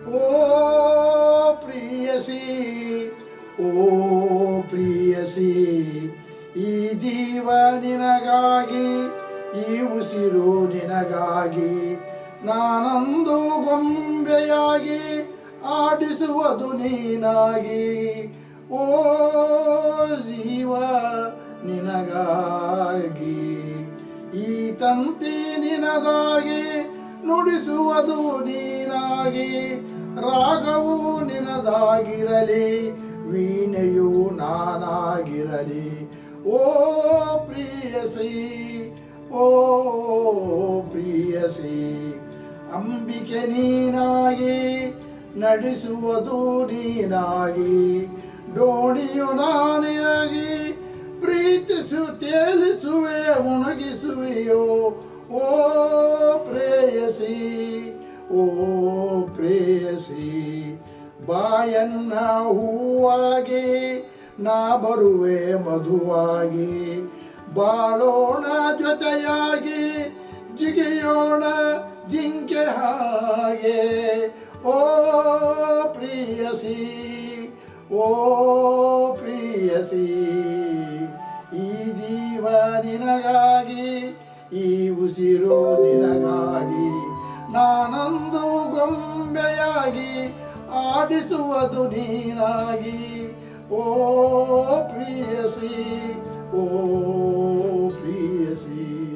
ಓ ಪ್ರಿಯಸಿ, ಓ ಪ್ರಿಯಸಿ, ಈ ಜೀವ ನಿನಗಾಗಿ, ಈ ಉಸಿರು ನಿನಗಾಗಿ, ನಾನೊಂದು ಗೊಂಬೆಯಾಗಿ ಆಡಿಸುವುದು ನೀನಾಗಿ. ಓ ಜೀವ ನಿನಗಾಗಿ, ಈ ತಂತಿ ನಿನದಾಗಿ, ನುಡಿಸುವುದು ನೀನಾಗಿ, ರಾಗವು ನಿನದಾಗಿರಲಿ, ವೀಣೆಯು ನಾನಾಗಿರಲಿ. ಓ ಪ್ರಿಯಸಿ, ಓ ಪ್ರಿಯಸಿ, ಅಂಬಿಕೆ ನೀನಾಗಿ, ನಡೆಸುವುದು ನೀನಾಗಿ, ಡೋಣಿಯು ನಾನಾಗಿ, ಪ್ರೀತಿಸು ತೇಲಿಸುವೆ ಮುಣಗಿಸುವೆಯೋ. ಓ ಪ್ರೇಯಸಿ, ಓ ಪ್ರೇಯಸಿ, ಬಾಯನ್ನ ಹೂವಾಗಿ, ನಾ ಬರುವೆ ಮಧುವಾಗಿ, ಬಾಳೋಣ ಜೊತೆಯಾಗಿ, ಜಿಗಿಯೋಣ ಜಿಂಕೆ ಹಾಗೆ. ಓ ಪ್ರಿಯಸಿ, ಓ ಪ್ರಿಯಸಿ, ಈ ಜೀವ ನಿನಗಾಗಿ, ಈ ಉಸಿರು ನಿನಗಾಗಿ, ನಾನೊಂದು ಗೊಂಬೆಯಾಗಿ ಆಡಿಸುವುದು ನೀನಾಗಿ. ಓ ಪ್ರಿಯಸಿ, ಓ ಪ್ರಿಯಸಿ.